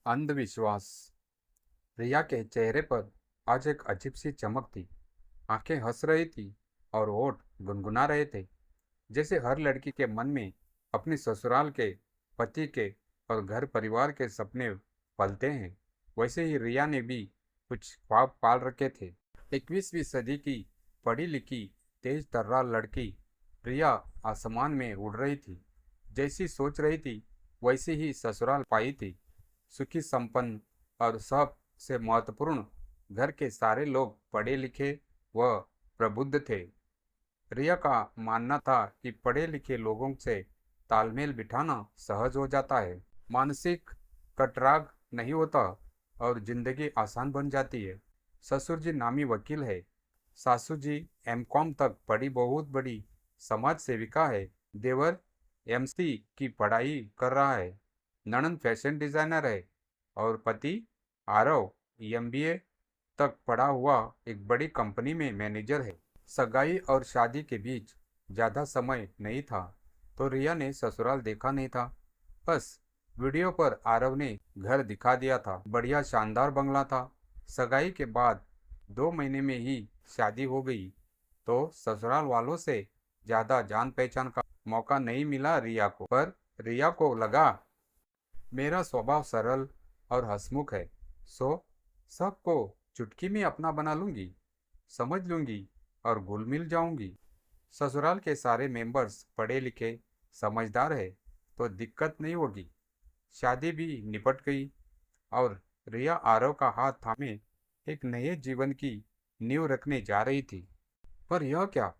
अंधविश्वास। रिया के चेहरे पर आज एक अजीब सी चमक थी। आंखें हंस रही थी और होठ गुनगुना रहे थे। जैसे हर लड़की के मन में अपने ससुराल के, पति के और घर परिवार के सपने पलते हैं, वैसे ही रिया ने भी कुछ ख्वाब पाल रखे थे। 21वीं सदी की पढ़ी लिखी तेज तर्रार लड़की रिया आसमान में उड़ रही थी। जैसी सोच रही थी वैसी ही ससुराल पाई थी। सुखी संपन्न और सबसे महत्वपूर्ण, घर के सारे लोग पढ़े लिखे व प्रबुद्ध थे। रिया का मानना था कि पढ़े लिखे लोगों से तालमेल बिठाना सहज हो जाता है, मानसिक कटराग नहीं होता और जिंदगी आसान बन जाती है। ससुर जी नामी वकील है, सासू जी एमकॉम तक पढ़ी बहुत बड़ी समाज सेविका है, देवर एमसी की पढ़ाई कर रहा है, नणंद फैशन डिजाइनर है और पति आरव एमबीए तक पढ़ा हुआ एक बड़ी कंपनी में मैनेजर है। सगाई और शादी के बीच ज़्यादा समय नहीं था तो रिया ने ससुराल देखा नहीं था। बस वीडियो पर आरव ने घर दिखा दिया था। बढ़िया शानदार बंगला था। सगाई के बाद 2 महीने में ही शादी हो गई तो ससुराल वालों से ज़्यादा जान पहचान का मौका नहीं मिला रिया को। पर रिया को लगा मेरा स्वभाव सरल और हंसमुख है, सो सबको चुटकी में अपना बना लूंगी, समझ लूंगी और घुल मिल जाऊंगी। ससुराल के सारे मेंबर्स पढ़े लिखे समझदार है तो दिक्कत नहीं होगी। शादी भी निपट गई और रिया आरव का हाथ थामे एक नए जीवन की नींव रखने जा रही थी। पर यह क्या,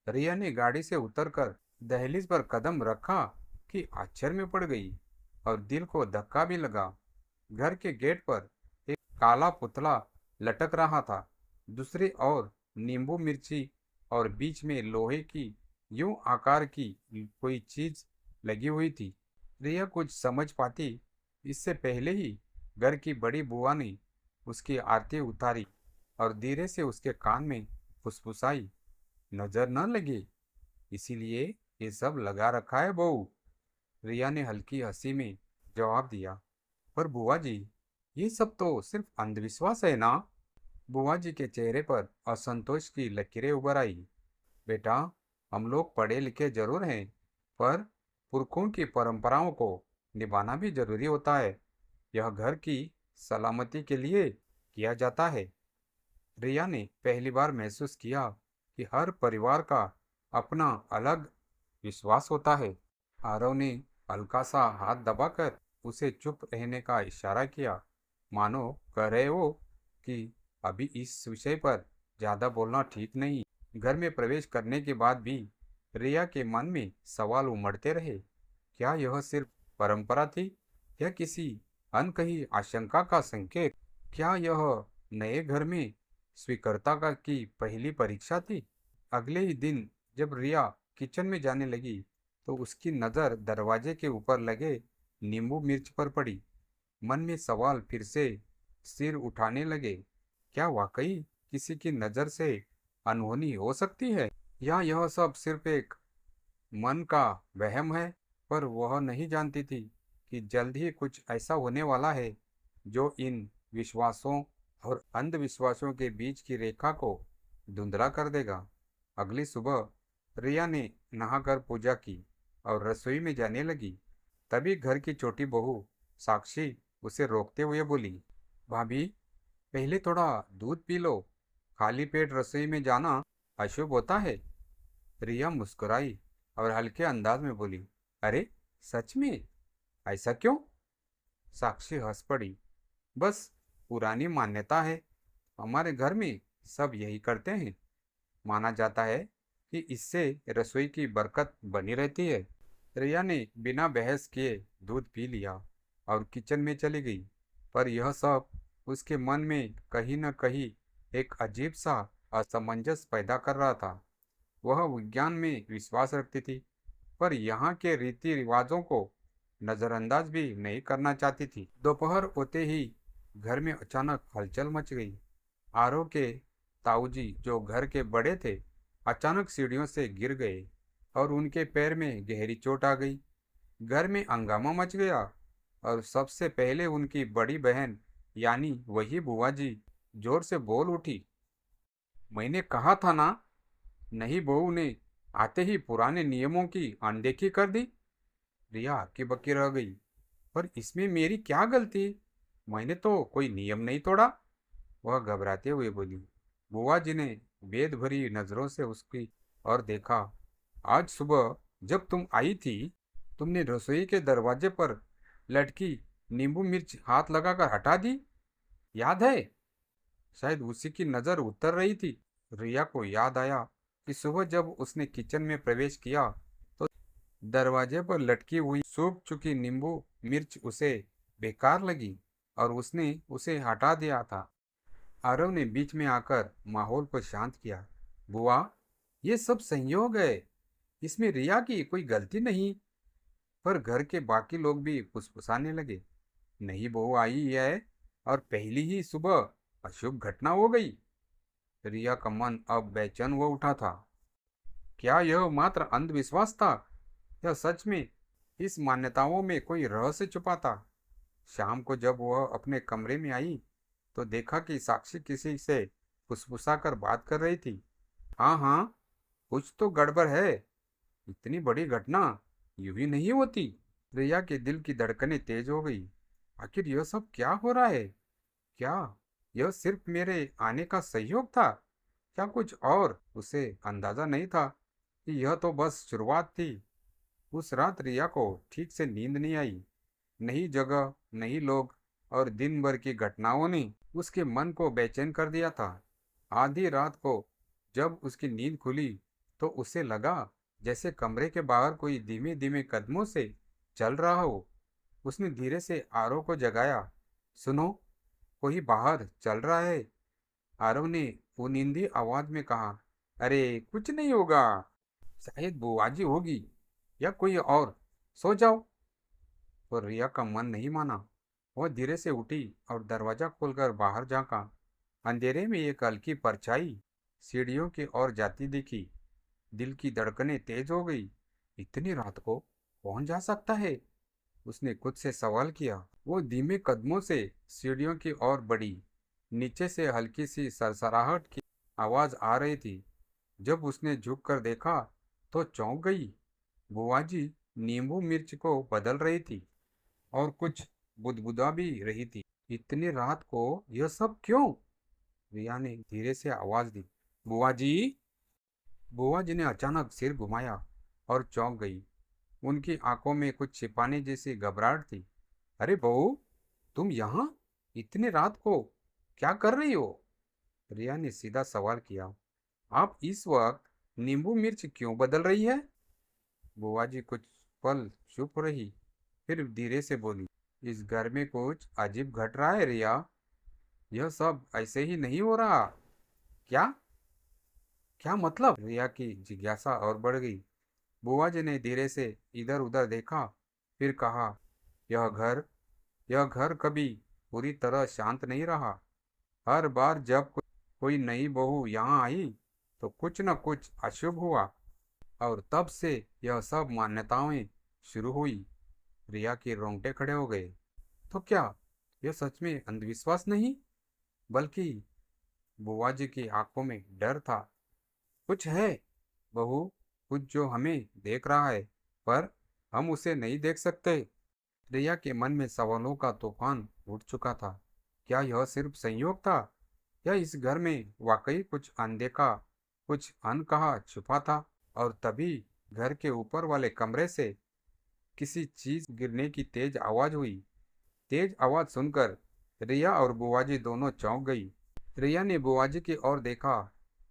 रिया ने गाड़ी से उतरकर दहलीज पर कदम रखा कि आश्चर्य में पड़ गई और दिल को धक्का भी लगा। घर के गेट पर एक काला पुतला लटक रहा था। दूसरी ओर नींबू मिर्ची और बीच में लोहे की यूं आकार की कोई चीज लगी हुई थी। रिया कुछ समझ पाती इससे पहले ही घर की बड़ी बुआ ने उसकी आरती उतारी और धीरे से उसके कान में फुसफुसाई, नजर न लगे इसीलिए ये सब लगा रखा है बहू। रिया ने हल्की हंसी में जवाब दिया। पर बुआ जी, ये सब तो सिर्फ अंधविश्वास है ना? बुआ जी के चेहरे पर असंतोष की लकीरें उभर आई। बेटा, हम लोग पढ़े लिखे जरूर हैं, पर पुरखों की परंपराओं को निभाना भी जरूरी होता है। यह घर की सलामती के लिए किया जाता है। रिया ने पहली बार महसूस किया कि हर परिवार का अपना अलग विश्वास होता है। आरव ने हल्का सा हाथ दबाकर उसे चुप रहने का इशारा किया, मानो कह रहे हो कि अभी इस विषय पर ज्यादा बोलना ठीक नहीं। घर में प्रवेश करने के बाद भी रिया के मन में सवाल उमड़ते रहे। क्या यह सिर्फ परंपरा थी या किसी अनकही आशंका का संकेत? क्या यह नए घर में स्वीकृता का की पहली परीक्षा थी? अगले ही दिन जब रिया किचन में जाने लगी तो उसकी नज़र दरवाजे के ऊपर लगे नींबू मिर्च पर पड़ी। मन में सवाल फिर से सिर उठाने लगे। क्या वाकई किसी की नज़र से अनहोनी हो सकती है या यह सब सिर्फ एक मन का वहम है? पर वह नहीं जानती थी कि जल्द ही कुछ ऐसा होने वाला है जो इन विश्वासों और अंधविश्वासों के बीच की रेखा को धुंधला कर देगा। अगली सुबह रिया ने नहाकर पूजा की और रसोई में जाने लगी। तभी घर की छोटी बहू साक्षी उसे रोकते हुए बोली, भाभी, पहले थोड़ा दूध पी लो, खाली पेट रसोई में जाना अशुभ होता है। रिया मुस्कुराई और हल्के अंदाज में बोली, अरे सच में? ऐसा क्यों? साक्षी हंस पड़ी। बस पुरानी मान्यता है, हमारे घर में सब यही करते हैं। माना जाता है कि इससे रसोई की बरकत बनी रहती है। रिया ने बिना बहस किए दूध पी लिया और किचन में चली गई। पर यह सब उसके मन में कहीं न कहीं एक अजीब सा असमंजस पैदा कर रहा था। वह विज्ञान में विश्वास रखती थी, पर यहाँ के रीति रिवाजों को नज़रअंदाज भी नहीं करना चाहती थी। दोपहर होते ही घर में अचानक हलचल मच गई। आरव के ताऊजी, जो घर के बड़े थे, अचानक सीढ़ियों से गिर गए और उनके पैर में गहरी चोट आ गई। घर में हंगामा मच गया। और सबसे पहले उनकी बड़ी बहन यानी वही बुआ जी जोर से बोल उठी। मैंने कहा था ना। नहीं, बहू ने आते ही पुराने नियमों की अनदेखी कर दी। रिया हक्की बक्की रह गई। पर इसमें मेरी क्या गलती? मैंने तो कोई नियम नहीं तोड़ा। वह घबराते हुए बोली। बुआ जी ने वेद भरी नजरों से उसकी ओर देखा। आज सुबह जब तुम आई थी, तुमने रसोई के दरवाजे पर लटकी नींबू मिर्च हाथ लगाकर हटा दी, याद है? शायद उसी की नजर उतर रही थी। रिया को याद आया कि सुबह जब उसने किचन में प्रवेश किया तो दरवाजे पर लटकी हुई सूख चुकी नींबू मिर्च उसे बेकार लगी और उसने उसे हटा दिया था। आरव ने बीच में आकर माहौल को शांत किया। बुआ, ये सब संयोग है। इसमें रिया की कोई गलती नहीं। पर घर के बाकी लोग भी फुसफुसाने लगे। नहीं, बहू आई है और पहली ही सुबह अशुभ घटना हो गई। रिया का मन अब बेचैन हो उठा था। क्या यह मात्र अंधविश्वास था या सच में इस मान्यताओं में कोई रहस्य छुपा था? शाम को जब वह अपने कमरे में आई तो देखा कि साक्षी किसी से फुसफुसाकर बात कर रही थी। हाँ हाँ, कुछ तो गड़बड़ है। इतनी बड़ी घटना यूं ही नहीं होती। रिया के दिल की धड़कनें तेज हो गई। आखिर यह सब क्या हो रहा है? क्या यह सिर्फ मेरे आने का संयोग था? क्या कुछ और? उसे अंदाजा नहीं था कि यह तो बस शुरुआत थी। उस रात रिया को ठीक से नींद नहीं आई। नई जगह, नई लोग और दिन भर की घटनाओं ने उसके मन को बेचैन कर दिया था। आधी रात को जब उसकी नींद खुली तो उसे लगा जैसे कमरे के बाहर कोई धीमे धीमे कदमों से चल रहा हो। उसने धीरे से आरव को जगाया। सुनो, कोई बाहर चल रहा है। आरव ने पुनिंदी आवाज में कहा। अरे कुछ नहीं होगा, शायद बुआजी होगी या कोई और। सो जाओ। पर रिया का मन नहीं माना। वह धीरे से उठी और दरवाजा खोलकर बाहर झांका। अंधेरे में एक हल्की परछाई सीढ़ियों की ओर जाती दिखी। दिल की धड़कनें तेज हो गई। इतनी रात को कौन जा सकता है? उसने खुद से सवाल किया। वो धीमे कदमों से सीढ़ियों की ओर बढ़ी। नीचे से हल्की सी सरसराहट की आवाज आ रही थी। जब उसने झुक कर देखा तो चौंक गई। बुआ जी नींबू मिर्च को बदल रही थी और कुछ बुदबुदा भी रही थी। इतनी रात को यह सब क्यों? रिया ने धीरे से आवाज दी। बुआ जी। बुआ जी ने अचानक सिर घुमाया और चौंक गई। उनकी आंखों में कुछ छिपाने जैसी घबराहट थी। अरे बहू, तुम यहाँ इतनी रात को क्या कर रही हो? रिया ने सीधा सवाल किया। आप इस वक्त नींबू मिर्च क्यों बदल रही है? बुआ जी कुछ पल चुप रही, फिर धीरे से बोली। इस घर में कुछ अजीब घट रहा है रिया। यह सब ऐसे ही नहीं हो रहा। क्या? क्या मतलब? रिया की जिज्ञासा और बढ़ गई। बुआ जी ने धीरे से इधर उधर देखा, फिर कहा। यह घर यह घर कभी पूरी तरह शांत नहीं रहा। हर बार जब कोई नई बहू यहाँ आई तो कुछ न कुछ अशुभ हुआ और तब से यह सब मान्यताएं शुरू हुई। रिया के रोंगटे खड़े हो गए। तो क्या यह सच में अंधविश्वास नहीं, बल्कि? बुआ जी की आंखों में डर था। कुछ है बहू, कुछ जो हमें देख रहा है पर हम उसे नहीं देख सकते। रिया के मन में सवालों का तूफान उठ चुका था। क्या यह सिर्फ संयोग था या इस घर में वाकई कुछ अनदेखा, कुछ अनकहा छुपा था? और तभी घर के ऊपर वाले कमरे से किसी चीज गिरने की तेज आवाज हुई। तेज आवाज सुनकर रिया और बुआजी दोनों चौंक गई। रिया ने बुआजी की ओर देखा,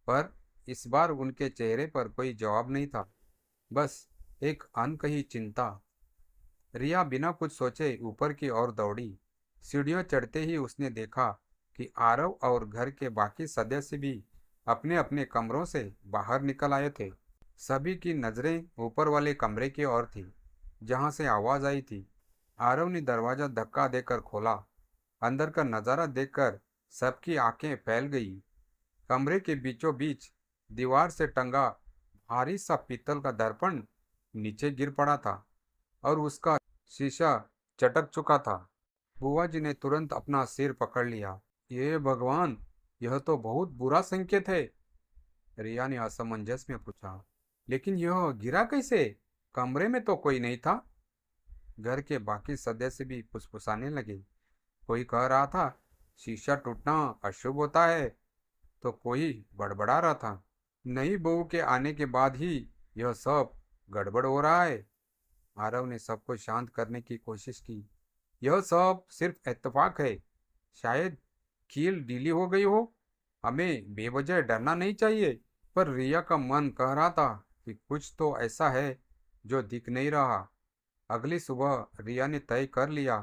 पर इस बार उनके चेहरे पर कोई जवाब नहीं था, बस एक अनकही चिंता। रिया बिना कुछ सोचे ऊपर की ओर दौड़ी। सीढ़ियों चढ़ते ही उसने देखा कि आरव और घर के बाकी सदस्य भी अपने अपने कमरों से बाहर निकल आए थे। सभी की नजरें ऊपर वाले कमरे की ओर थी जहां से आवाज आई थी। आरव ने दरवाजा धक्का देकर खोला। अंदर का नजारा देखकर सबकी आंखें फैल गई। कमरे के बीचों बीच दीवार से टंगा भारी सा पीतल का दर्पण नीचे गिर पड़ा था और उसका शीशा चटक चुका था। बुआ जी ने तुरंत अपना सिर पकड़ लिया। ये भगवान, यह तो बहुत बुरा संकेत है। रिया ने असमंजस में पूछा, लेकिन यह गिरा कैसे? कमरे में तो कोई नहीं था। घर के बाकी सदस्य भी फुसफुसाने लगे। कोई कह रहा था शीशा टूटना अशुभ होता है, तो कोई बड़बड़ा रहा था नई बहू के आने के बाद ही यह सब गड़बड़ हो रहा है। आरव ने सबको शांत करने की कोशिश की। यह सब सिर्फ इत्तेफाक है। शायद कील ढीली हो गई हो। हमें बेवजह डरना नहीं चाहिए। पर रिया का मन कह रहा था कि कुछ तो ऐसा है जो दिख नहीं रहा। अगली सुबह रिया ने तय कर लिया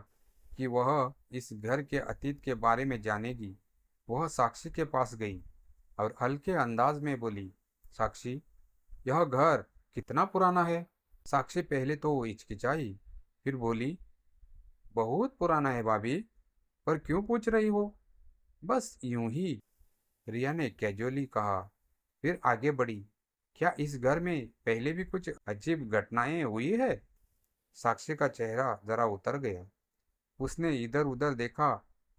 कि वह इस घर के अतीत के बारे में जानेगी। वह साक्षी के पास गई और हल्के अंदाज में बोली, साक्षी, यह घर कितना पुराना है? साक्षी पहले तो हिचकिचाई, फिर बोली, बहुत पुराना है भाभी। पर क्यों पूछ रही हो? बस यूं ही, रिया ने कैजुअली कहा। फिर आगे बढ़ी, क्या इस घर में पहले भी कुछ अजीब घटनाएं हुई है? साक्षी का चेहरा जरा उतर गया। उसने इधर उधर देखा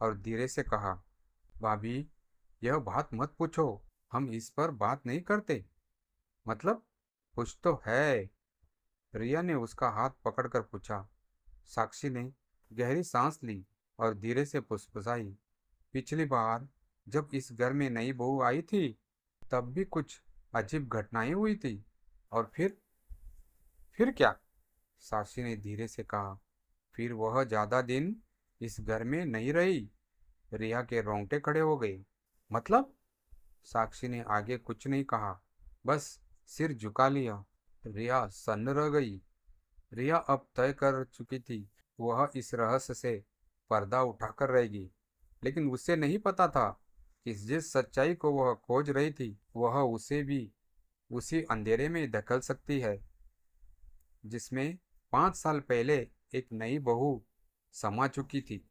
और धीरे से कहा, भाभी, यह बात मत पूछो। हम इस पर बात नहीं करते। मतलब कुछ तो है? रिया ने उसका हाथ पकड़कर पूछा। साक्षी ने गहरी सांस ली और धीरे से फुसफुसाई, पिछली बार जब इस घर में नई बहू आई थी, तब भी कुछ अजीब घटनाएं हुई थी। और फिर क्या? साक्षी ने धीरे से कहा, फिर वह ज्यादा दिन इस घर में नहीं रही। रिया के रोंगटे खड़े हो गए। मतलब? साक्षी ने आगे कुछ नहीं कहा, बस सिर झुका लिया। रिया सन्न रह गई। रिया अब तय कर चुकी थी, वह इस रहस्य से पर्दा उठाकर रहेगी। लेकिन उसे नहीं पता था कि जिस सच्चाई को वह खोज रही थी, वह उसे भी उसी अंधेरे में धकेल सकती है जिसमें 5 साल पहले एक नई बहू समा चुकी थी।